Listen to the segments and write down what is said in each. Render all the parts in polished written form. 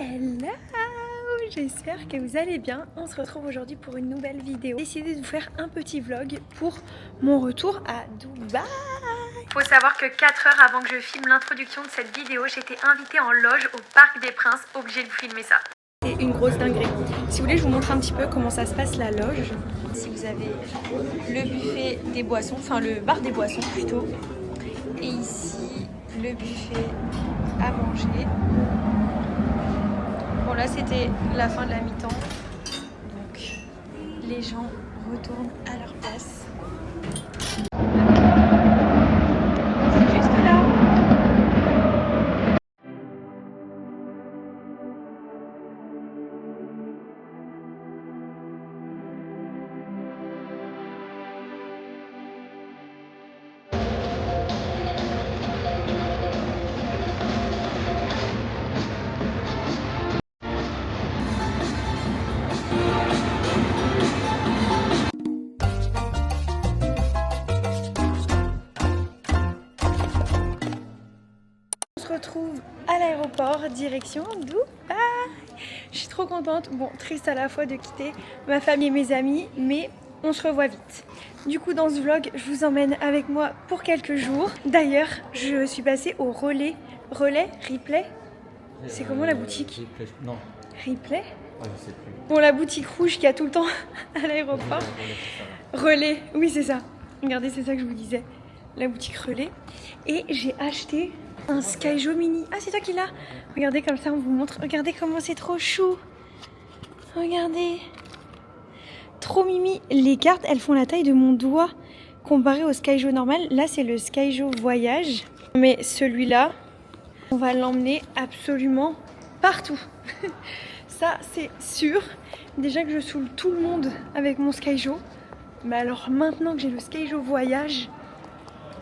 Hello, j'espère que vous allez bien. On se retrouve aujourd'hui pour une nouvelle vidéo. J'ai décidé de vous faire un petit vlog pour mon retour à Dubaï. Faut savoir que 4 heures avant que je filme l'introduction de cette vidéo, j'étais invitée en loge au Parc des Princes, obligée de vous filmer ça. C'est une grosse dinguerie. Si vous voulez, je vous montre un petit peu comment ça se passe la loge. Si vous avez le buffet des boissons, enfin le bar des boissons plutôt. Et ici, le buffet à manger. Bon là c'était la fin de la mi-temps, donc les gens retournent à leur place. C'est juste là. On se retrouve à l'aéroport, direction Dubaï. Je suis trop contente, bon triste à la fois de quitter ma famille et mes amis, mais on se revoit vite. Du coup dans ce vlog, je vous emmène avec moi pour quelques jours. D'ailleurs, je suis passée au Replay. C'est comment la boutique? Non. Replay? Ah, je sais plus. Bon, la boutique rouge qu'il y a tout le temps à l'aéroport. Relais, oui c'est ça. Regardez, c'est ça que je vous disais. La boutique Relais. Et j'ai acheté un Skyjo mini. Ah, c'est toi qui l'as? Regardez, comme ça on vous montre. Regardez comment c'est trop chou. Regardez. Trop mimi. Les cartes, elles font la taille de mon doigt comparé au Skyjo normal. Là, c'est le Skyjo Voyage. Mais celui-là, on va l'emmener absolument partout. Ça, c'est sûr. Déjà que je saoule tout le monde avec mon Skyjo. Mais alors maintenant que j'ai le Skyjo Voyage,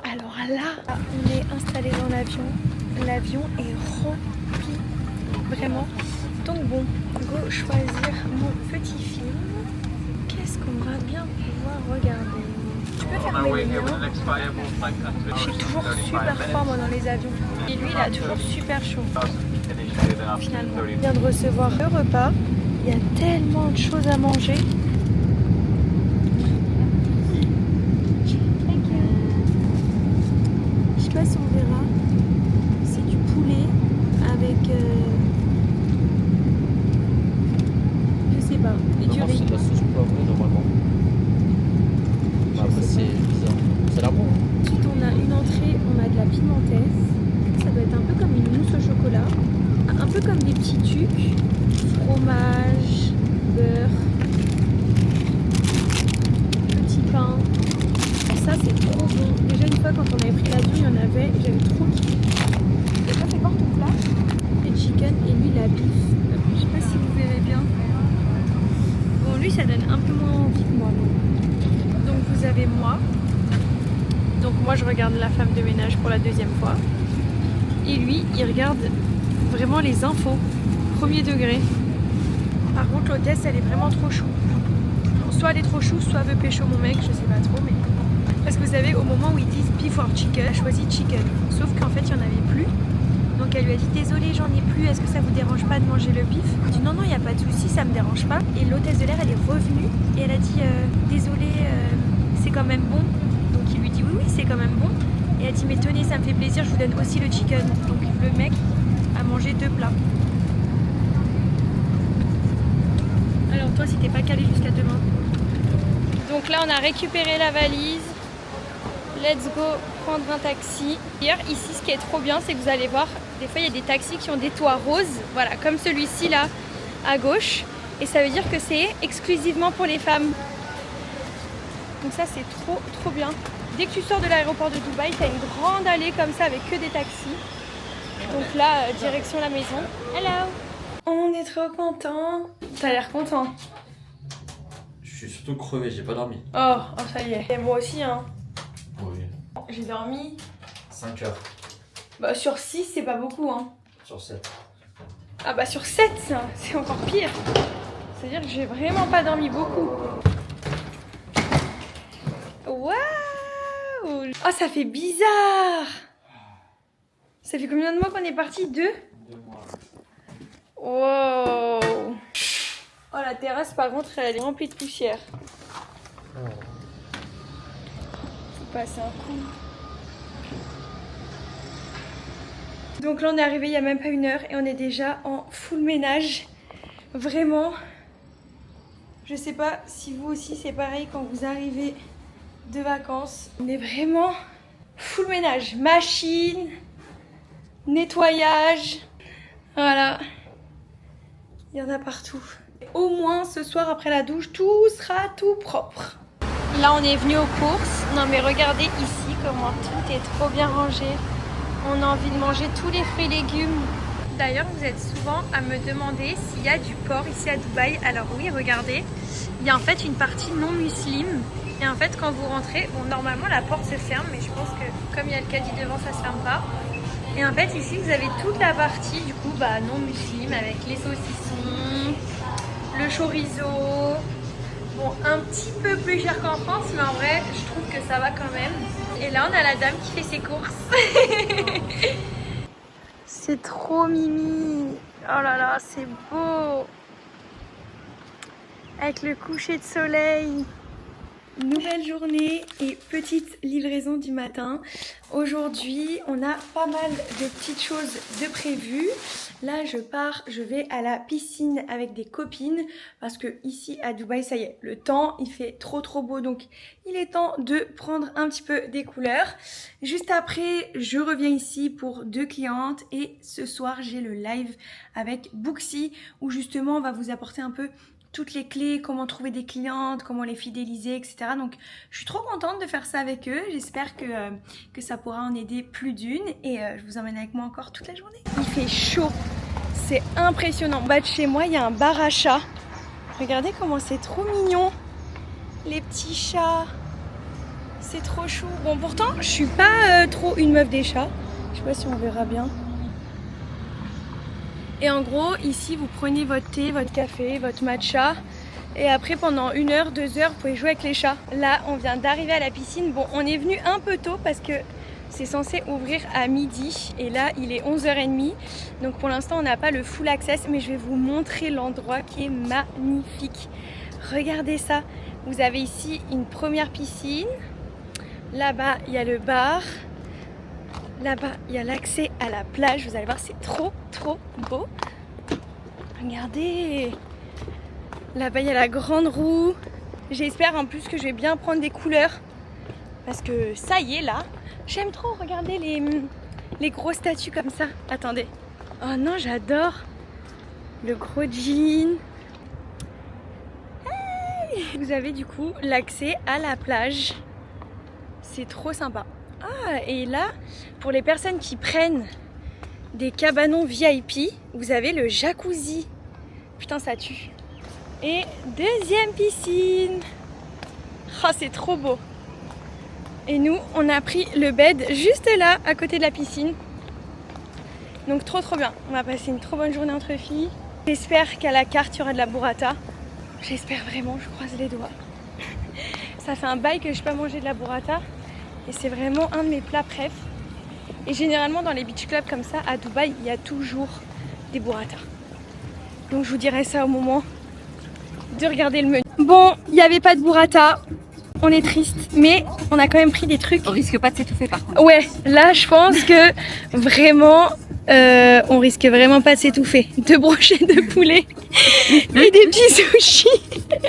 alors là, on est installé dans l'avion. L'avion est rempli, vraiment. Donc bon, go choisir mon petit film. Qu'est-ce qu'on va bien pouvoir regarder? Tu peux fermer les liens. Je suis toujours super fort moi dans les avions. Et lui, il a toujours super chaud. Finalement, on vient de recevoir le repas. Il y a tellement de choses à manger. Je sais pas si on verra. C'est du poulet avec je sais pas, et du riz. C'est de la sauce poivrée normalement. Après c'est bizarre. C'est la bon. Ensuite on a une entrée, on a de la pimentesse. Ça doit être un peu comme une mousse au chocolat. Un peu comme des petits tucs. Fromage, beurre, petit pain. Ça c'est trop bon. Déjà une fois quand on avait pris l'avion, il y en avait et j'avais trop kiffé. Et ça c'est quoi ton plat? Et chicken et lui la beef. Je sais pas si vous verrez bien. Bon lui ça donne un peu moins envie que moi. Donc vous avez moi. Donc moi je regarde la femme de ménage pour la deuxième fois. Et lui il regarde vraiment les infos. Premier degré. Par contre l'hôtesse elle est vraiment trop chou. Soit elle est trop chou, soit elle veut pécho mon mec, je sais pas trop mais... Parce que vous savez au moment où ils disent beef or chicken, elle a choisi chicken. Sauf qu'en fait il n'y en avait plus. Donc elle lui a dit désolé j'en ai plus, est-ce que ça vous dérange pas de manger le bif? Elle dit non non il n'y a pas de souci, ça me dérange pas. Et l'hôtesse de l'air elle est revenue et elle a dit désolé c'est quand même bon. Donc il lui dit oui c'est quand même bon. Et elle dit mais tenez ça me fait plaisir, je vous donne aussi le chicken. Donc le mec a mangé 2 plats. Alors toi si t'es pas calé jusqu'à demain. Donc là on a récupéré la valise. Let's go prendre un taxi. D'ailleurs ici ce qui est trop bien c'est que vous allez voir, des fois il y a des taxis qui ont des toits roses. Voilà comme celui-ci là à gauche. Et ça veut dire que c'est exclusivement pour les femmes. Donc ça c'est trop bien. Dès que tu sors de l'aéroport de Dubaï, tu as une grande allée comme ça avec que des taxis. Donc là direction la maison. Hello. On est trop content. T'as l'air content. Je suis surtout crevé, j'ai pas dormi. Oh ça y est. Et moi aussi hein. Oui. J'ai dormi. 5 heures. Bah sur 6 c'est pas beaucoup hein. Sur 7. Ah bah sur 7 c'est encore pire. C'est-à-dire que j'ai vraiment pas dormi beaucoup. Waouh. Oh ça fait bizarre. Ça fait combien de mois qu'on est parti? 2 2 mois. Wow. Oh, la terrasse, par contre, elle est remplie de poussière. Faut passer un coup. Donc là, on est arrivé il n'y a même pas 1 heure et on est déjà en full ménage. Vraiment. Je sais pas si vous aussi c'est pareil quand vous arrivez de vacances. On est vraiment full ménage. Machine, nettoyage. Voilà. Il y en a partout. Au moins ce soir après la douche, tout sera tout propre. Là on est venu aux courses. Non mais regardez ici comment tout est trop bien rangé. On a envie de manger tous les fruits et légumes. D'ailleurs vous êtes souvent à me demander s'il y a du porc ici à Dubaï. Alors oui, regardez. Il y a en fait une partie non musulmane. Et en fait quand vous rentrez, bon normalement la porte se ferme. Mais je pense que comme il y a le caddie devant, ça se ferme pas. Et en fait ici vous avez toute la partie du coup non musulmane avec les saucissons, le chorizo. Bon, un petit peu plus cher qu'en France, mais en vrai, je trouve que ça va quand même. Et là, on a la dame qui fait ses courses. C'est trop mimi. Oh là là, c'est beau. Avec le coucher de soleil. Nouvelle journée et petite livraison du matin. Aujourd'hui, on a pas mal de petites choses de prévues. Là, je vais à la piscine avec des copines parce que ici à Dubaï, ça y est, le temps, il fait trop beau. Donc, il est temps de prendre un petit peu des couleurs. Juste après, je reviens ici pour 2 clientes et ce soir, j'ai le live avec Booksy où justement, on va vous apporter un peu toutes les clés, comment trouver des clientes, comment les fidéliser, etc. Donc je suis trop contente de faire ça avec eux. J'espère que ça pourra en aider plus d'une. Et je vous emmène avec moi encore toute la journée. Il fait chaud, c'est impressionnant. Bas de chez moi, il y a un bar à chats. Regardez comment c'est trop mignon. Les petits chats, c'est trop chou. Bon pourtant, je suis pas trop une meuf des chats. Je sais pas si on verra bien. Et en gros, ici, vous prenez votre thé, votre café, votre matcha. Et après, pendant 1 heure, 2 heures, vous pouvez jouer avec les chats. Là, on vient d'arriver à la piscine. Bon, on est venu un peu tôt parce que c'est censé ouvrir à midi. Et là, il est 11h30. Donc pour l'instant, on n'a pas le full access. Mais je vais vous montrer l'endroit qui est magnifique. Regardez ça. Vous avez ici une première piscine. Là-bas, il y a le bar. Là-bas, il y a l'accès à la plage. Vous allez voir, c'est trop beau. Regardez. Là-bas, il y a la grande roue. J'espère en plus que je vais bien prendre des couleurs. Parce que ça y est, là. J'aime trop regarder les grosses statues comme ça. Attendez. Oh non, j'adore. Le gros jean. Hey, vous avez du coup l'accès à la plage. C'est trop sympa. Ah, et là, pour les personnes qui prennent des cabanons VIP, vous avez le jacuzzi. Putain, ça tue. Et deuxième piscine. Oh, c'est trop beau. Et nous, on a pris le bed juste là, à côté de la piscine. Donc trop bien. On va passer une trop bonne journée entre filles. J'espère qu'à la carte, il y aura de la burrata. J'espère vraiment, je croise les doigts. Ça fait un bail que je n'ai pas mangé de la burrata. Et c'est vraiment un de mes plats préf. Et généralement dans les beach clubs comme ça à Dubaï, il y a toujours des burrata. Donc je vous dirai ça au moment de regarder le menu. Bon, il n'y avait pas de burrata. On est triste, mais on a quand même pris des trucs. On risque pas de s'étouffer par contre. Ouais, là je pense que vraiment, on risque vraiment pas de s'étouffer. 2 brochettes de poulet et des petits sushis.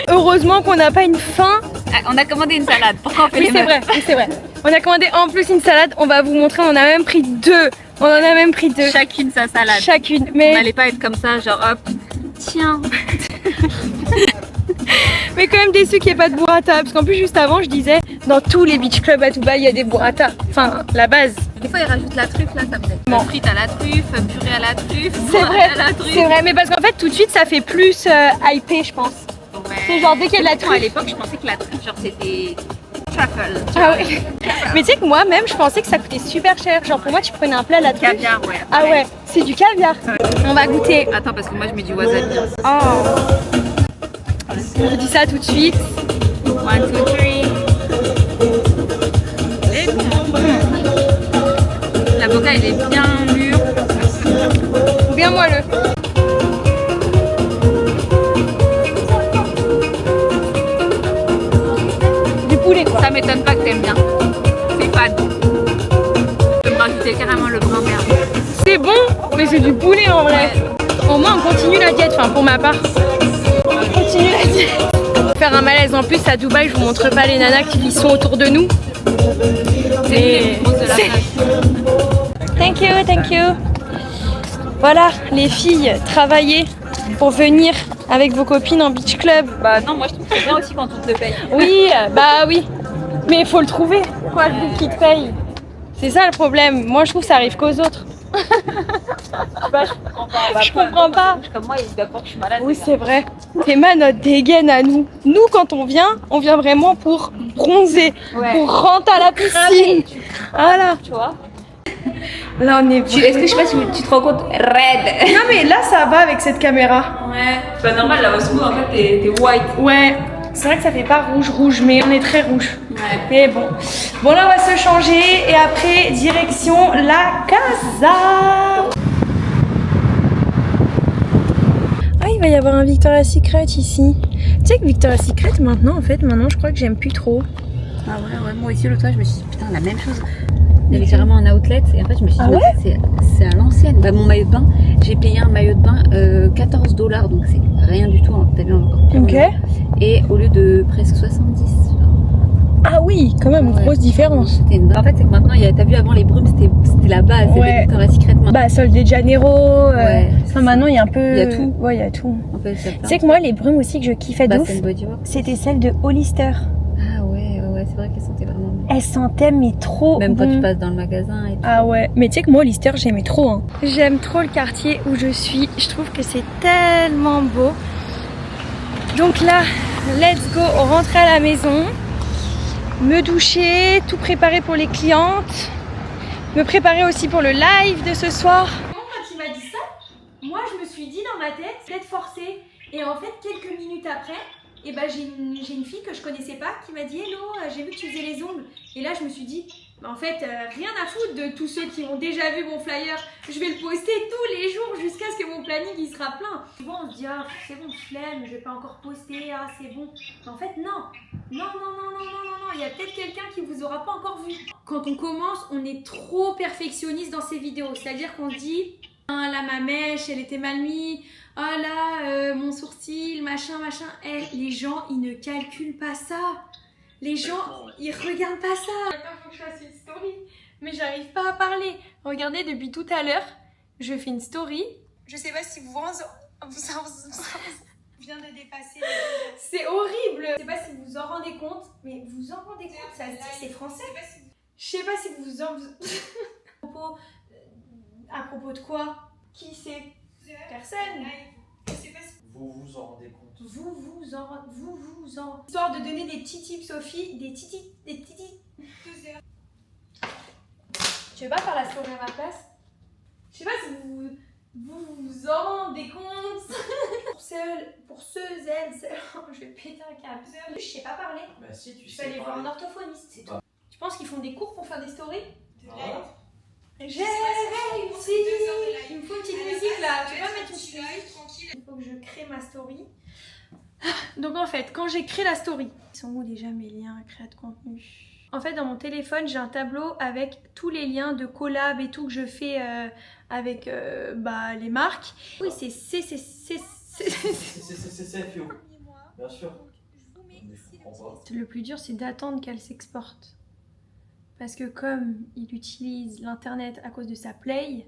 Heureusement qu'on n'a pas une faim. Ah, on a commandé une salade. Pourquoi on fait les meufs ? Oui, c'est vrai. On a commandé en plus une salade. On va vous montrer. On en a même pris 2. On en a même pris 2. Chacune sa salade. Chacune. Mais on n'allait pas être comme ça, genre hop. Tiens. Mais quand même déçu qu'il n'y ait pas de burrata. Parce qu'en plus, juste avant, je disais, dans tous les beach clubs à Dubaï, il y a des burrata. Enfin, la base. Des fois, ils rajoutent la truffe là, ça me plaît. Non. Frites à la truffe, purée à la truffe. C'est vrai. À la truffe. C'est vrai. Mais parce qu'en fait, tout de suite, ça fait plus hypé, je pense. Ouais. C'est genre dès qu'il y a de la Moi, truffe. à l'époque, je pensais que la truffe, genre c'était truffle. Ah ouais. Mais tu sais que moi-même, je pensais que ça coûtait super cher. Genre pour moi, tu prenais un plat à la truffe. Caviar, ouais. Ah ouais, c'est du caviar. Ouais. On va goûter. Attends, parce que moi, je mets du wasabi. Oh. Je dis ça tout de suite. 1, 2, 3. Et bon. L'avocat, il est bien mûr. Bien moelleux. m'étonne pas que t'aimes bien. C'est fan. Je peux me rajouter carrément le brin merde. C'est bon, mais c'est du poulet en vrai. Au moins on continue la diète, enfin pour ma part. On continue la diète. Faire un malaise en plus à Dubaï, je vous montre pas les nanas qui sont autour de nous. C'est de la place. Thank you, thank you. Voilà, les filles, travaillez pour venir avec vos copines en beach club. Bah non, moi je trouve que c'est bien aussi quand on te le paye. Oui, bah oui. Mais il faut le trouver, quoi, le groupe qui te paye. C'est ça le problème. Moi, je trouve que ça arrive qu'aux autres. Bah, je comprends pas. Bah, Je comprends pas. Comme moi, il doit pas que je suis malade. Oui, c'est vrai. C'est ma notre dégaine à nous. Nous, quand on vient vraiment pour bronzer, Ouais. pour rentrer à la piscine. Voilà. Tu vois. Là, on est. Est-ce que je sais pas si tu te rends compte, raide. Non, mais là, ça va avec cette caméra. Ouais. C'est pas normal, la Osmo en fait t'es white. Ouais. C'est vrai que ça fait pas rouge, mais on est très rouge. Ouais. Mais bon. Bon, là, on va se changer et après, direction la casa. Ah, il va y avoir un Victoria's Secret ici. Tu sais que Victoria's Secret, maintenant, je crois que j'aime plus trop. Ah ouais, moi aussi l'autre fois je me suis dit putain la même chose. Il y avait carrément un outlet et en fait je me suis dit Ah ouais c'est à l'ancienne. Bah mon maillot de bain, j'ai payé un maillot de bain $14 donc c'est rien du tout, hein. T'as vu encore plus. Ok. Et au lieu de presque 70. Ah oui, quand même, Ouais. grosse différence. En fait c'est que maintenant, t'as vu avant les brumes c'était la base, Ouais. c'était Victoria's Secret maintenant. Bah, Sol de Janeiro. Ouais, Enfin, maintenant, il y a un peu. Il y a tout. Ouais, il y a tout. En fait, c'est Tu sais que moi, les brumes aussi que je kiffais de bah, ouf, c'est une body work. c'était celles de Hollister. Ah ouais, c'est vrai qu'elles sentaient vraiment bon. Elles sentaient, mais trop Même quand bon. tu passes dans le magasin et tout. Ah ouais, mais tu sais que moi, Hollister, j'aimais trop. Hein. J'aime trop le quartier où je suis. Je trouve que c'est tellement beau. Donc là, let's go, on rentre à la maison. Me doucher, tout préparer pour les clientes. Me préparer aussi pour le live de ce soir. Quand il m'a dit ça, moi, je me suis dit dans ma tête d'être forcée. Et en fait, quelques minutes après, et ben, j'ai une fille que je connaissais pas qui m'a dit « Hello, j'ai vu que tu faisais les ongles ». Et là, je me suis dit en fait, rien à foutre de tous ceux qui ont déjà vu mon flyer. Je vais le poster tous les jours jusqu'à ce que mon planning il sera plein. Souvent on se dit ah c'est bon, flemme, je vais pas encore poster, ah c'est bon. Mais en fait non, il y a peut-être quelqu'un qui vous aura pas encore vu. Quand on commence, on est trop perfectionniste dans ces vidéos. C'est-à-dire qu'on se dit ah là ma mèche, elle était mal mise. Ah là mon sourcil, machin. Les gens ils ne calculent pas ça. Les gens, ils regardent pas ça. Attends, faut que je fasse une story. Mais j'arrive pas à parler. Regardez, depuis tout à l'heure, je fais une story. Je sais pas si vous vient de dépasser. C'est horrible. Je sais pas si vous en rendez compte, mais vous en rendez compte, ça se dit, c'est français. Je sais pas si vous en... À propos de quoi? Qui c'est? Personne. Je sais pas si... Vous vous en rendez compte. Vous en... Histoire de donner des petits tips, Sophie, des petits... Tu veux pas faire la story à ma place? Je sais pas si vous en rendez compte. pour ceux, je vais péter un câble. Je sais pas parler. Bah si, tu Je sais vais aller voir parler. un orthophoniste, c'est tout. Ah. Tu penses qu'ils font des cours pour faire des stories? Ah. J'ai réussi. Il me faut une petite musique là. Tu peux pas mettre une petite musique? Il faut que je crée ma story. Donc en fait, quand j'ai créé la story, ils sont où déjà mes liens, créer de contenu? En fait, dans mon téléphone, j'ai un tableau avec tous les liens de collab et tout que je fais avec les marques. Oui, c'est CFIO. Bien sûr. Mais je comprends pas. Le plus dur, c'est d'attendre qu'elle s'exporte. Parce que comme il utilise l'internet à cause de sa play,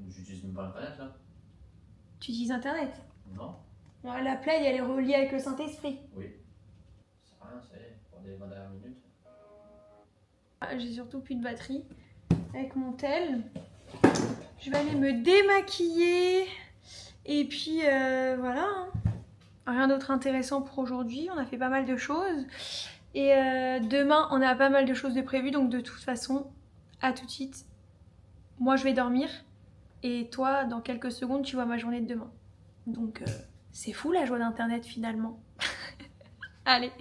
J'utilise même pas internet là. tu utilises internet. Non. Ouais, la play, elle est reliée avec le Saint-Esprit. Oui. Ça sert à rien, c'est pour des 20 dernières minutes. J'ai surtout plus de batterie avec mon tel. Je vais aller me démaquiller. Et puis voilà. Hein. Rien d'autre intéressant pour aujourd'hui. On a fait pas mal de choses. Et demain, on a pas mal de choses de prévues. Donc de toute façon, à tout de suite. Moi, je vais dormir. Et toi, dans quelques secondes, tu vois ma journée de demain. Donc c'est fou la joie d'internet finalement. Allez.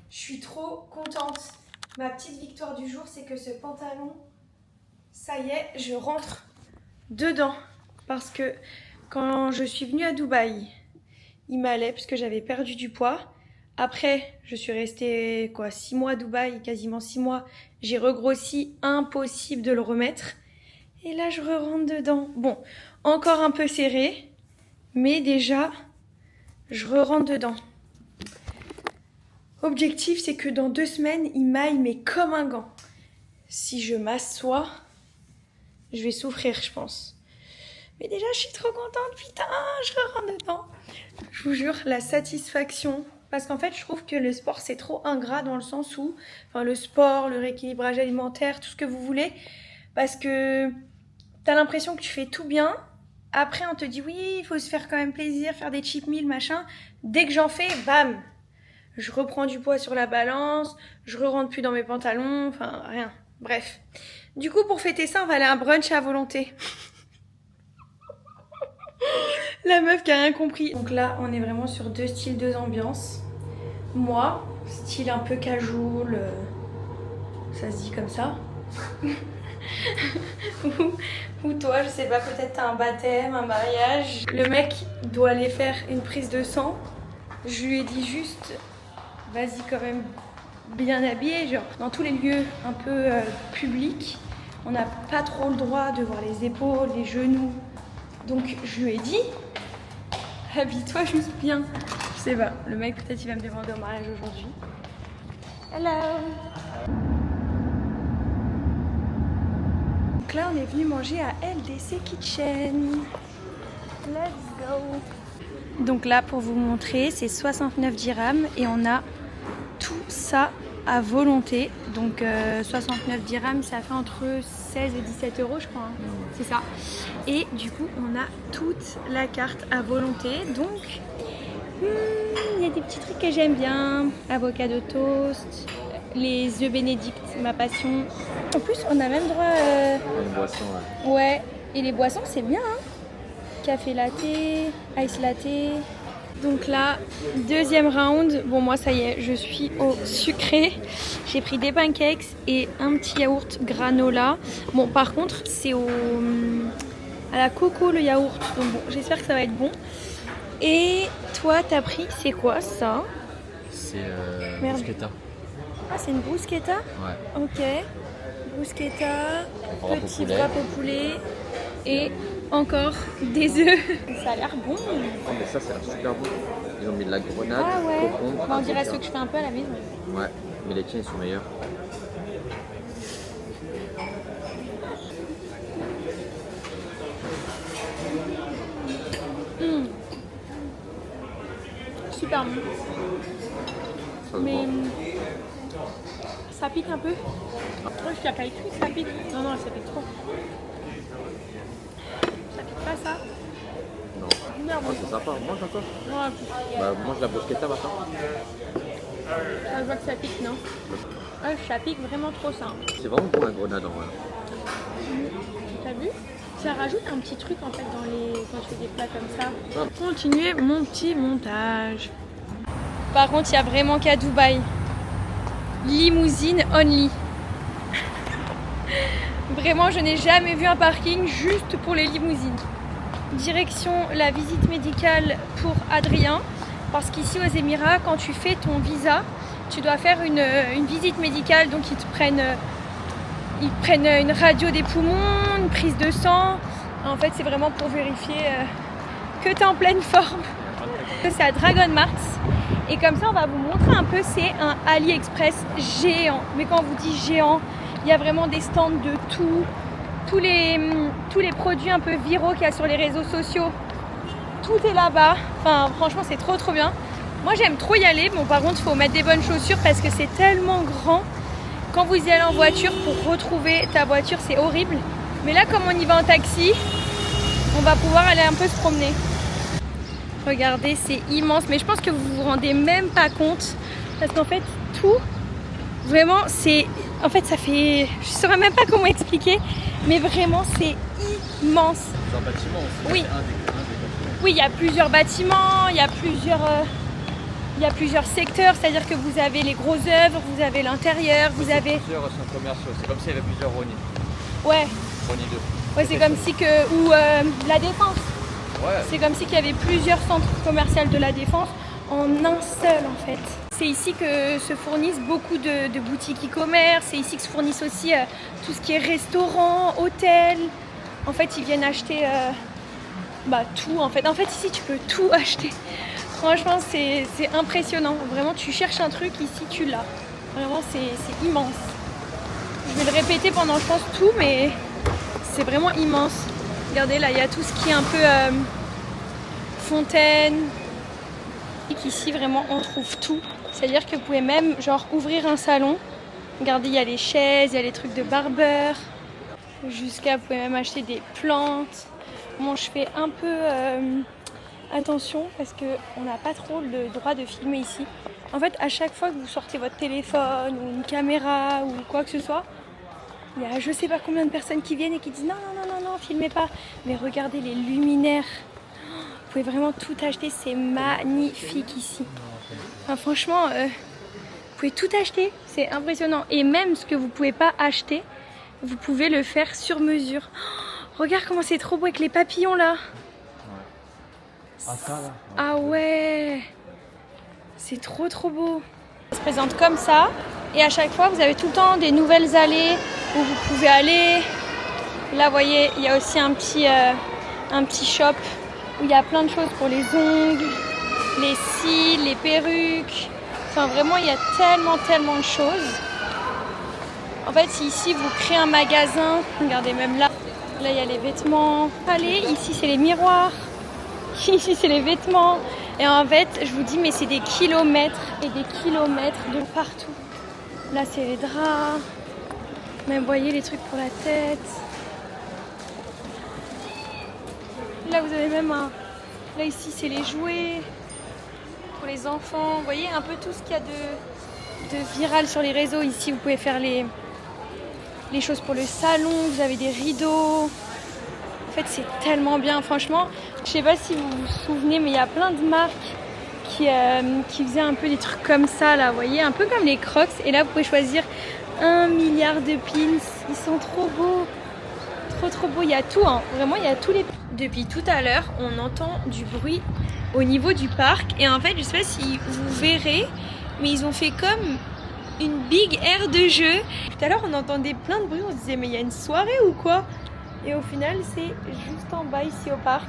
Je suis trop contente. Ma petite victoire du jour, c'est que ce pantalon, ça y est, je rentre dedans. Parce que quand je suis venue à Dubaï, il m'allait parce que j'avais perdu du poids. Après, je suis restée 6 mois à Dubaï, quasiment 6 mois. J'ai regrossi, impossible de le remettre. Et là, je rentre dedans. Bon, encore un peu serré, mais déjà, je rentre dedans. Objectif, c'est que dans 2 semaines, il m'aille, mais comme un gant. Si je m'assois, je vais souffrir, je pense. Mais déjà, je suis trop contente, putain, je rentre dedans. Je vous jure, la satisfaction. Parce qu'en fait, je trouve que le sport, c'est trop ingrat dans le sens où... Enfin, le sport, le rééquilibrage alimentaire, tout ce que vous voulez. Parce que t'as l'impression que tu fais tout bien. Après, on te dit, oui, il faut se faire quand même plaisir, faire des cheat meals, machin. Dès que j'en fais, bam, je reprends du poids sur la balance, je rentre plus dans mes pantalons, enfin, rien. Bref. Du coup, pour fêter ça, on va aller à un brunch à volonté. La meuf qui a rien compris. Donc là, on est vraiment sur 2 styles, 2 ambiances. Moi, style un peu casual, ça se dit comme ça. ou toi, je sais pas, peut-être t'as un baptême, un mariage. Le mec doit aller faire une prise de sang. Je lui ai dit juste, vas-y quand même bien habillé, genre dans tous les lieux un peu publics. On n'a pas trop le droit de voir les épaules, les genoux. Donc je lui ai dit, habille-toi juste bien. Je sais pas, le mec peut-être il va me demander au mariage aujourd'hui. Hello. Donc là on est venu manger à LDC Kitchen. Let's go. Donc là pour vous montrer, c'est 69 dirhams et on a tout ça à volonté. Donc 69 dirhams, ça fait entre 16 et 17 euros je crois. Hein. C'est ça. Et du coup, on a toute la carte à volonté. Donc, il y a des petits trucs que j'aime bien. Avocado toast, les œufs bénédicts, ma passion. En plus, on a même droit à... Une boisson, ouais. Ouais, et les boissons, c'est bien. Hein. Café latte, ice latte. Donc là, deuxième round. Bon, moi, ça y est, je suis au sucré. J'ai pris des pancakes et un petit yaourt granola. Bon, par contre, c'est à la coco le yaourt. Donc bon, j'espère que ça va être bon. Et toi, t'as pris, c'est quoi ça? C'est bruschetta. Ah, c'est une bruschetta? Ouais. Ok. Bruschetta, Wrap au petit poulet. wrap au poulet et encore des œufs. Ça a l'air bon. Oh, mais ça a l'air super bon. Ils ont mis de la grenade, Ah ouais. concombre. Bah, on dirait ceux que je fais un peu à la maison. Ouais, mais les tiens ils sont meilleurs. Super bon. Ça se Mais voit. ça pique un peu. Oh, je suis pas écrit que ça pique. Non, non, ça pique trop. Ça pique pas ça. Non. Merde. Oh, c'est sympa, mange encore. Ouais, Bah, mange la bruschetta maintenant. ça se voit que ça pique, non? Ouais, ça pique vraiment trop ça. C'est vraiment bon la grenade en vrai. T'as vu? Ça rajoute un petit truc en fait quand tu fais des plats comme ça. Ouais. Continuez mon petit montage. Par contre, il y a vraiment qu'à Dubaï. Limousine only. Vraiment, je n'ai jamais vu un parking juste pour les limousines. Direction la visite médicale pour Adrien. Parce qu'ici aux Émirats, quand tu fais ton visa, tu dois faire une visite médicale. Donc ils prennent une radio des poumons, une prise de sang. En fait, c'est vraiment pour vérifier que tu es en pleine forme. C'est à Dragon Mart. Et comme ça, on va vous montrer un peu. C'est un AliExpress géant. Mais quand on vous dit géant, il y a vraiment des stands de tout. Tous les produits un peu viraux qu'il y a sur les réseaux sociaux. Tout est là-bas. Enfin, franchement, c'est trop trop bien. Moi, j'aime trop y aller. Bon, par contre, il faut mettre des bonnes chaussures parce que c'est tellement grand. Quand vous y allez en voiture, pour retrouver ta voiture, c'est horrible. Mais là, comme on y va en taxi, on va pouvoir aller un peu se promener. Regardez, c'est immense. Mais je pense que vous vous rendez même pas compte. Parce qu'en fait, tout, vraiment, c'est... En fait, ça fait... Je saurais même pas comment expliquer. Mais vraiment, c'est immense. C'est un bâtiment aussi. Oui. C'est un des bâtiments. Oui, il y a plusieurs bâtiments, il y a plusieurs secteurs, c'est-à-dire que vous avez les grosses œuvres, vous avez l'intérieur, vous avez... Plusieurs centres commerciaux. C'est comme s'il y avait plusieurs Rony. Ouais, Rony 2. ouais c'est comme si que... Ou la Défense. Ouais. C'est comme si qu'il y avait plusieurs centres commerciaux de la Défense en un seul en fait. C'est ici que se fournissent beaucoup de boutiques e-commerce. C'est ici que se fournissent aussi tout ce qui est restaurant, hôtel. En fait, ils viennent acheter tout. En fait, ici, tu peux tout acheter. Franchement, c'est impressionnant. Vraiment, tu cherches un truc, ici, tu l'as. Vraiment, c'est immense. Je vais le répéter pendant, je pense, tout, mais c'est vraiment immense. Regardez, là, il y a tout ce qui est un peu fontaine. Ici, vraiment, on trouve tout. C'est-à-dire que vous pouvez même, genre, ouvrir un salon. Regardez, il y a les chaises, il y a les trucs de barbeur. Jusqu'à, vous pouvez même acheter des plantes. Bon, je fais un peu attention parce qu'on n'a pas trop le droit de filmer ici. En fait, à chaque fois que vous sortez votre téléphone ou une caméra ou quoi que ce soit, il y a je sais pas combien de personnes qui viennent et qui disent non, filmez pas. Mais regardez les luminaires. Vous pouvez vraiment tout acheter, c'est magnifique ici. Enfin, franchement, vous pouvez tout acheter, c'est impressionnant. Et même ce que vous pouvez pas acheter, vous pouvez le faire sur mesure. Oh, regarde comment c'est trop beau avec les papillons là. Ah, ça là. Ah ouais, c'est trop beau. Ça se présente comme ça et à chaque fois vous avez tout le temps des nouvelles allées où vous pouvez aller. Là vous voyez, il y a aussi un petit shop où il y a plein de choses pour les ongles, les cils, les perruques. Enfin vraiment il y a tellement de choses. En fait si ici vous créez un magasin, regardez même là il y a les vêtements. Allez, ici c'est les miroirs. Ici c'est les vêtements et en fait je vous dis mais c'est des kilomètres et des kilomètres de partout. Là c'est les draps, même vous voyez les trucs pour la tête. Là vous avez même là ici c'est les jouets pour les enfants. Vous voyez un peu tout ce qu'il y a de viral sur les réseaux. Ici vous pouvez faire les choses pour le salon, vous avez des rideaux. En fait, c'est tellement bien, franchement. Je sais pas si vous vous souvenez, mais il y a plein de marques qui faisaient un peu des trucs comme ça, là, vous voyez, un peu comme les Crocs. Et là, vous pouvez choisir 1 milliard de pins. Ils sont trop beaux. Trop beaux. Il y a tout, hein. Vraiment, il y a tous les... Depuis tout à l'heure, on entend du bruit au niveau du parc. Et en fait, je sais pas si vous verrez, mais ils ont fait comme une big aire de jeu. Tout à l'heure, on entendait plein de bruit. On se disait, mais il y a une soirée ou quoi ? Et au final, c'est juste en bas ici au parc.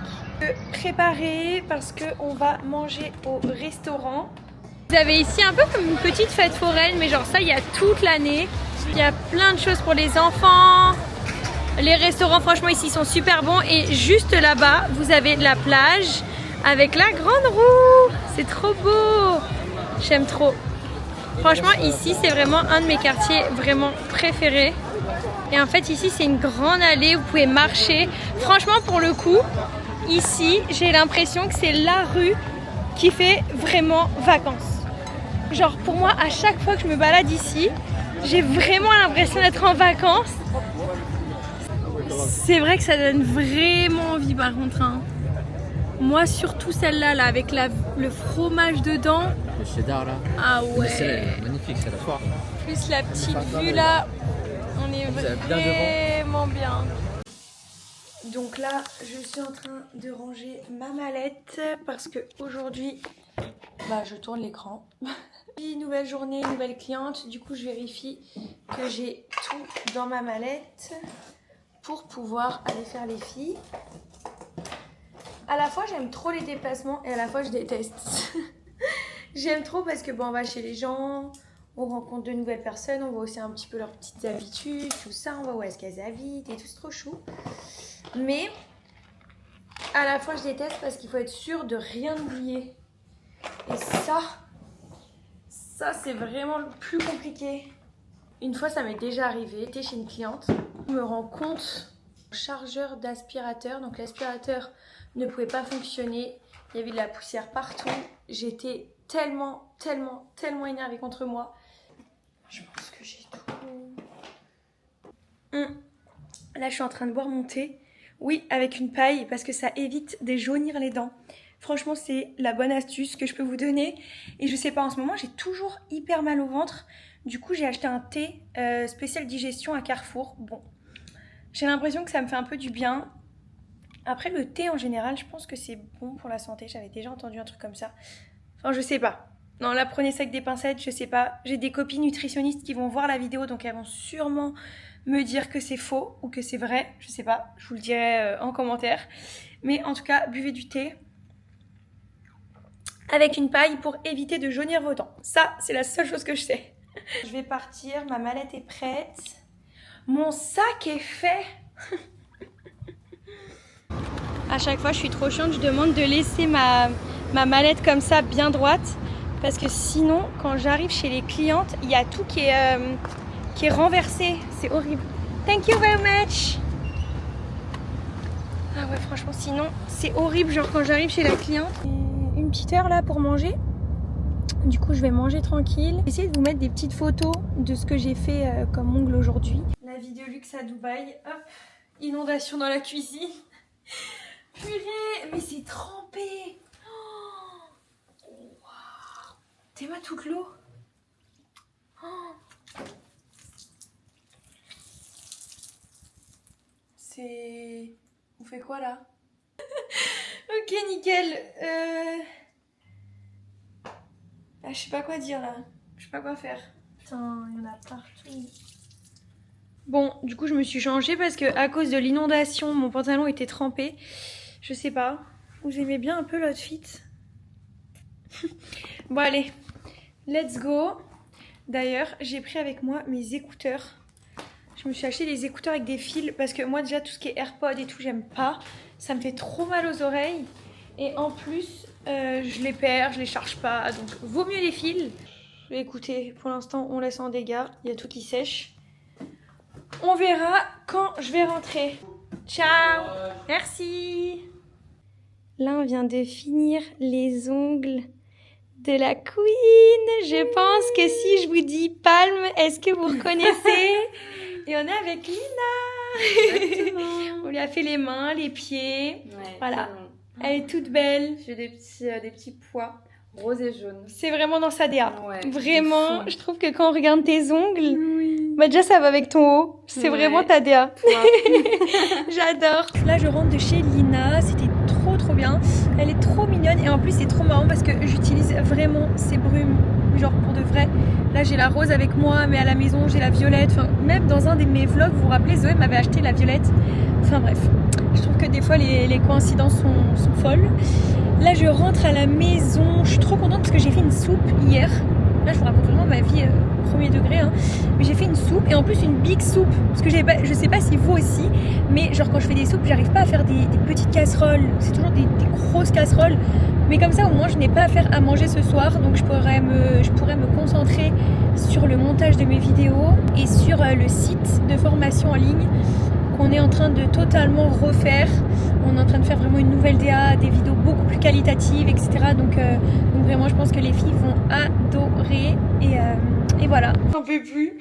Préparé parce qu'on va manger au restaurant. Vous avez ici un peu comme une petite fête foraine, mais genre ça, il y a toute l'année. Il y a plein de choses pour les enfants. Les restaurants, franchement, ici sont super bons. Et juste là-bas, vous avez la plage avec la grande roue. C'est trop beau. J'aime trop. Franchement, ici, c'est vraiment un de mes quartiers vraiment préférés. Et en fait ici c'est une grande allée, vous pouvez marcher. Franchement pour le coup, ici j'ai l'impression que c'est la rue qui fait vraiment vacances. Genre pour moi à chaque fois que je me balade ici, j'ai vraiment l'impression d'être en vacances. C'est vrai que ça donne vraiment envie par contre. Hein. Moi surtout celle-là là, avec le fromage dedans. Le cheddar là. Ah ouais. C'est magnifique, c'est la foire. Plus la petite vue là. On est vraiment bien. Donc là, je suis en train de ranger ma mallette parce que aujourd'hui, je tourne l'écran. Nouvelle journée, nouvelle cliente. Du coup, je vérifie que j'ai tout dans ma mallette pour pouvoir aller faire les filles. À la fois, j'aime trop les déplacements et à la fois, je déteste. J'aime trop parce que on va chez les gens. On rencontre de nouvelles personnes, on voit aussi un petit peu leurs petites habitudes, tout ça, on voit où est-ce qu'elles habitent et tout, c'est trop chou. Mais à la fois je déteste parce qu'il faut être sûr de rien oublier. Et ça c'est vraiment le plus compliqué. Une fois ça m'est déjà arrivé, j'étais chez une cliente, je me rends compte, chargeur d'aspirateur, donc l'aspirateur ne pouvait pas fonctionner, il y avait de la poussière partout, j'étais tellement énervée contre moi. Je pense que j'ai tout. Là, je suis en train de boire mon thé. Oui, avec une paille, parce que ça évite de jaunir les dents. Franchement, c'est la bonne astuce que je peux vous donner. Et je sais pas, en ce moment, j'ai toujours hyper mal au ventre. Du coup, j'ai acheté un thé spécial digestion à Carrefour. Bon, j'ai l'impression que ça me fait un peu du bien. Après, le thé, en général, je pense que c'est bon pour la santé. J'avais déjà entendu un truc comme ça. Enfin, je sais pas. Non, là, prenez ça avec des pincettes, je sais pas. J'ai des copines nutritionnistes qui vont voir la vidéo, donc elles vont sûrement me dire que c'est faux ou que c'est vrai. Je sais pas, je vous le dirai en commentaire. Mais en tout cas, buvez du thé avec une paille pour éviter de jaunir vos dents. Ça, c'est la seule chose que je sais. Je vais partir, ma mallette est prête. Mon sac est fait. À chaque fois, je suis trop chiante, je demande de laisser ma mallette comme ça, bien droite. Parce que sinon, quand j'arrive chez les clientes, il y a tout qui est renversé. C'est horrible. Thank you very much. Ah ouais, franchement, sinon, c'est horrible. Genre, quand j'arrive chez la cliente, une petite heure là pour manger. Du coup, je vais manger tranquille. Je vais essayer de vous mettre des petites photos de ce que j'ai fait comme ongle aujourd'hui. La vie de luxe à Dubaï. Hop, inondation dans la cuisine. Purée, mais c'est trempé. Oh, wow. T'es ma toute l'eau. Oh. C'est... On fait quoi là? Ok, nickel. Ah, je sais pas quoi dire là. Je sais pas quoi faire. Putain, il y en a partout. Bon, du coup, je me suis changée parce que à cause de l'inondation, mon pantalon était trempé. Je sais pas. Vous aimez bien un peu l'outfit? Bon, allez. Let's go. D'ailleurs, j'ai pris avec moi mes écouteurs. Je me suis acheté des écouteurs avec des fils parce que moi, déjà, tout ce qui est AirPods et tout, j'aime pas. Ça me fait trop mal aux oreilles. Et en plus, je les perds, je les charge pas. Donc, vaut mieux les fils. Écoutez, pour l'instant, on laisse en dégâts. Il y a tout qui sèche. On verra quand je vais rentrer. Ciao. Merci. Là, on vient de finir les ongles de la Queen. Je pense que si je vous dis Palme, est-ce que vous reconnaissez? Et on est avec Lina. On lui a fait les mains, les pieds. Ouais, voilà. Elle est toute belle. J'ai des petits pois roses et jaunes. C'est vraiment dans sa DA. Ouais, vraiment, je trouve que quand on regarde tes ongles, bah déjà ça va avec ton haut. C'est vraiment ta DA. J'adore. Là, je rentre de chez Lina. C'était trop bien. Elle est trop mignonne et en plus c'est trop marrant parce que j'utilise vraiment ces brumes, genre pour de vrai. Là j'ai la rose avec moi, mais à la maison j'ai la violette. Enfin, même dans un de mes vlogs, vous vous rappelez, Zoé m'avait acheté la violette. Enfin bref, je trouve que des fois les coïncidences sont folles. Là je rentre à la maison, je suis trop contente parce que j'ai fait une soupe hier. Là je vous raconte vraiment ma vie premier degré, hein. Mais j'ai fait une soupe et en plus une big soupe parce que je sais pas si vous aussi, mais genre quand je fais des soupes j'arrive pas à faire des petites casseroles, c'est toujours des grosses casseroles, mais comme ça au moins je n'ai pas à faire à manger ce soir, donc je pourrais me concentrer sur le montage de mes vidéos et sur le site de formation en ligne qu'on est en train de totalement refaire. On est en train de faire vraiment une nouvelle DA, des vidéos beaucoup plus qualitatives, etc. Donc vraiment je pense que les filles vont adorer et voilà. J'en peux plus.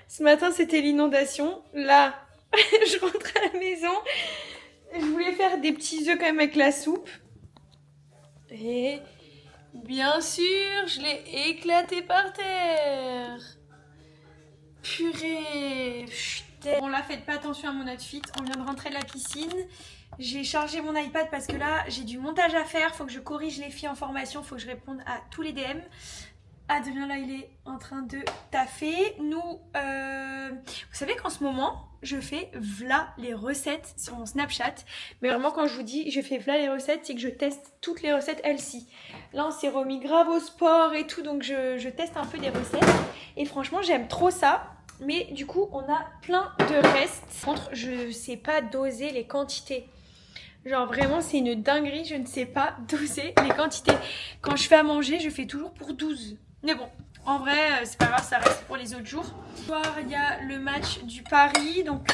Ce matin c'était l'inondation. Là, je rentre à la maison. Je voulais faire des petits œufs quand même avec la soupe. Et bien sûr, je l'ai éclaté par terre. Purée. Bon là, faites pas attention à mon outfit. On vient de rentrer de la piscine. J'ai chargé mon iPad parce que là, j'ai du montage à faire. Faut que je corrige les filles en formation. Faut que je réponde à tous les DM. Adrien là il est en train de taffer. Nous, vous savez qu'en ce moment je fais v'là les recettes sur mon Snapchat. Mais vraiment quand je vous dis je fais v'là les recettes, c'est que je teste toutes les recettes elles-ci. Là on s'est remis grave au sport et tout, donc je teste un peu des recettes. Et franchement j'aime trop ça. Mais du coup on a plein de restes. Par contre je sais pas doser les quantités. Genre vraiment c'est une dinguerie, je ne sais pas doser les quantités. Quand je fais à manger je fais toujours pour 12. Mais bon, en vrai, c'est pas grave, ça reste pour les autres jours. Ce soir, il y a le match du Paris. Donc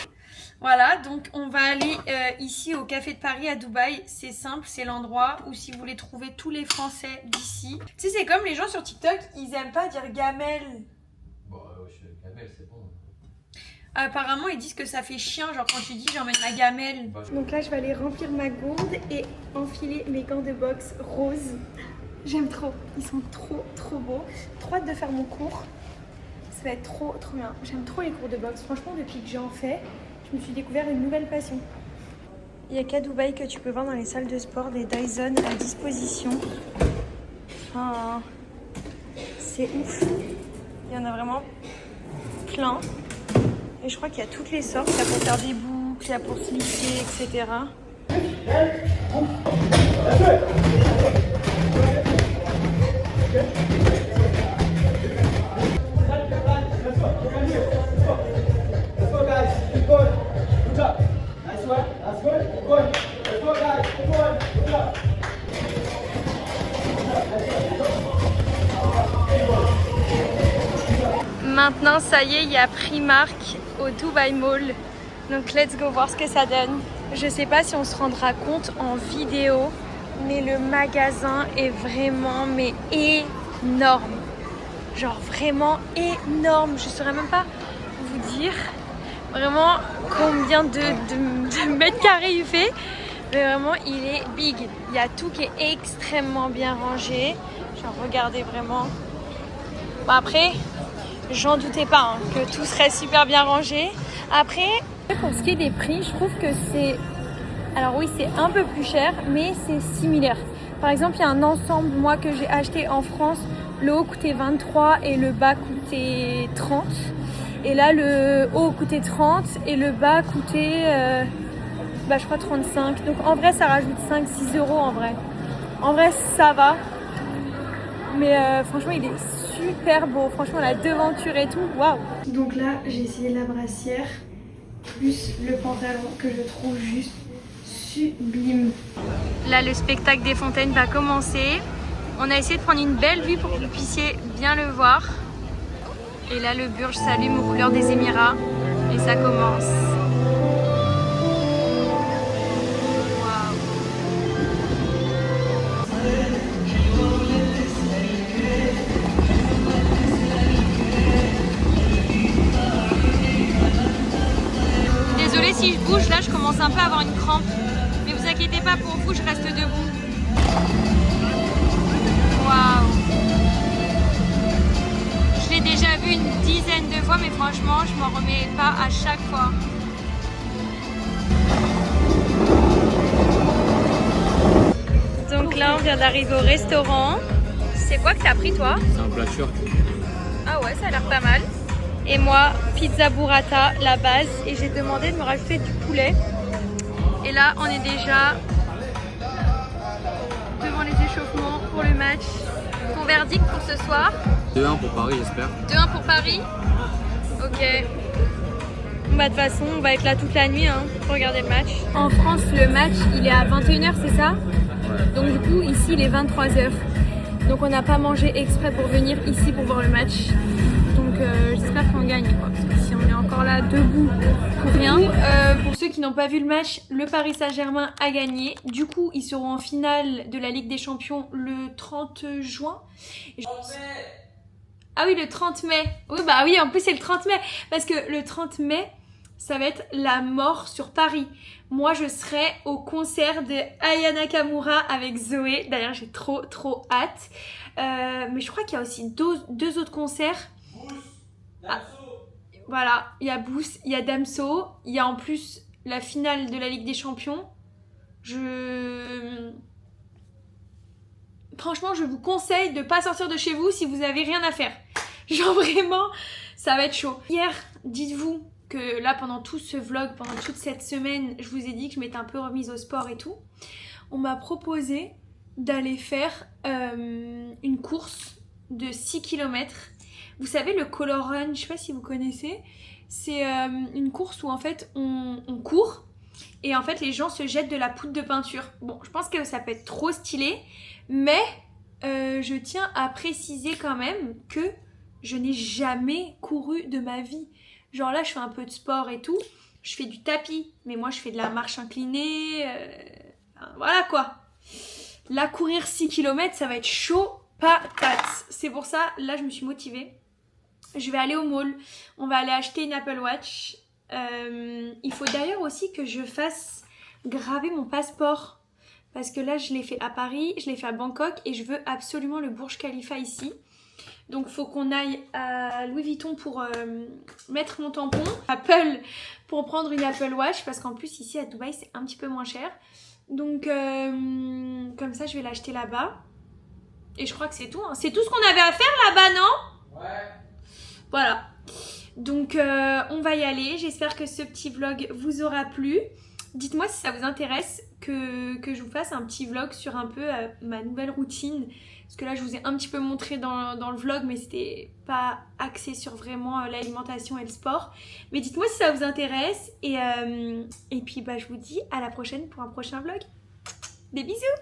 voilà, donc on va aller ici au Café de Paris à Dubaï. C'est simple, c'est l'endroit où si vous voulez trouver tous les Français d'ici. Tu sais, c'est comme les gens sur TikTok, ils aiment pas dire gamelle. Bon, je suis gamelle, c'est bon. Apparemment, ils disent que ça fait chien, genre quand tu dis j'emmène ma gamelle. Donc là, je vais aller remplir ma gourde et enfiler mes gants de boxe roses. J'aime trop, ils sont trop beaux. Trop hâte de faire mon cours. Ça va être trop bien. J'aime trop les cours de boxe. Franchement, depuis que j'en fais, je me suis découvert une nouvelle passion. Il n'y a qu'à Dubaï que tu peux voir dans les salles de sport des Dyson à disposition. Enfin, c'est ouf. Il y en a vraiment plein. Et je crois qu'il y a toutes les sortes. Il y a pour faire des boucles, il y a pour se lisser, etc. Maintenant, ça y est, il y a Primark au Dubai Mall. Donc, let's go voir ce que ça donne. Je sais pas si on se rendra compte en vidéo, mais le magasin est vraiment énorme. Genre vraiment énorme. Je saurais même pas vous dire vraiment combien de mètres carrés il fait. Mais vraiment, il est big. Il y a tout qui est extrêmement bien rangé. Genre, regardez vraiment. Bon, après, j'en doutais pas que tout serait super bien rangé. Après, pour ce qui est des prix, je trouve que c'est... Alors oui, c'est un peu plus cher, mais c'est similaire. Par exemple, il y a un ensemble, moi, que j'ai acheté en France. Le haut coûtait 23 et le bas coûtait 30. Et là, le haut coûtait 30 et le bas coûtait, je crois, 35. Donc en vrai, ça rajoute 5-6 euros en vrai. En vrai, ça va. Mais franchement, il est super beau. Franchement, la devanture et tout, waouh. Donc là, j'ai essayé la brassière plus le pantalon que je trouve juste sublime. Là, le spectacle des fontaines va commencer. On a essayé de prendre une belle vue pour que vous puissiez bien le voir. Et là, le Burj s'allume aux couleurs des Émirats. Et ça commence. Waouh. Désolée si je bouge, là, je commence un peu à avoir une crampe. Mais vous inquiétez pas, pour vous, je reste debout. Waouh. Je l'ai déjà vu une dizaine de fois, mais franchement, je m'en remets pas à chaque fois. Donc là, on vient d'arriver au restaurant. C'est quoi que t'as pris, toi? C'est un plat turc. Ah ouais, ça a l'air pas mal. Et moi, pizza burrata, la base. Et j'ai demandé de me rajouter du poulet. Et là, on est déjà devant les échauffements pour le match. Ton verdict pour ce soir? 2-1 pour Paris, j'espère. 2-1 pour Paris? Ok. Bah, de toute façon, on va être là toute la nuit pour regarder le match. En France, le match, il est à 21h, c'est ça? Ouais. Donc du coup, ici, il est 23h. Donc on n'a pas mangé exprès pour venir ici pour voir le match. Donc j'espère qu'on gagne, quoi. Parce que si on est encore là debout pour rien. Pour ceux qui n'ont pas vu le match, le Paris Saint-Germain a gagné. Du coup, ils seront en finale de la Ligue des Champions le 30 juin. Ah oui, le 30 mai. Oui, bah oui, en plus c'est le 30 mai. Parce que le 30 mai, ça va être la mort sur Paris. Moi, je serai au concert de Aya Nakamura avec Zoé. D'ailleurs, j'ai trop hâte. Mais je crois qu'il y a aussi deux autres concerts. Voilà, il y a Boost, il y a Damso. Il y a en plus la finale de la Ligue des Champions. Franchement, je vous conseille de ne pas sortir de chez vous si vous avez rien à faire. Genre vraiment, ça va être chaud. Hier, dites-vous que là, pendant tout ce vlog, pendant toute cette semaine, je vous ai dit que je m'étais un peu remise au sport et tout. On m'a proposé d'aller faire une course de 6 km. Vous savez, le Color Run, je sais pas si vous connaissez. C'est une course où en fait, on court et en fait, les gens se jettent de la poudre de peinture. Bon, je pense que ça peut être trop stylé. Mais je tiens à préciser quand même que je n'ai jamais couru de ma vie. Genre là, je fais un peu de sport et tout. Je fais du tapis, mais moi, je fais de la marche inclinée. Voilà quoi. Là, courir 6 km, ça va être chaud patate. C'est pour ça, là, je me suis motivée. Je vais aller au mall. On va aller acheter une Apple Watch. Il faut d'ailleurs aussi que je fasse graver mon passeport. Parce que là, je l'ai fait à Paris, je l'ai fait à Bangkok et je veux absolument le Burj Khalifa ici. Donc, il faut qu'on aille à Louis Vuitton pour mettre mon tampon. Apple pour prendre une Apple Watch parce qu'en plus, ici à Dubaï, c'est un petit peu moins cher. Donc, comme ça, je vais l'acheter là-bas. Et je crois que c'est tout. Hein. C'est tout ce qu'on avait à faire là-bas, non? Ouais. Voilà. Donc, on va y aller. J'espère que ce petit vlog vous aura plu. Dites-moi si ça vous intéresse que je vous fasse un petit vlog sur un peu ma nouvelle routine. Parce que là, je vous ai un petit peu montré dans le vlog, mais c'était pas axé sur vraiment l'alimentation et le sport. Mais dites-moi si ça vous intéresse. Et puis, bah, je vous dis à la prochaine pour un prochain vlog. Des bisous!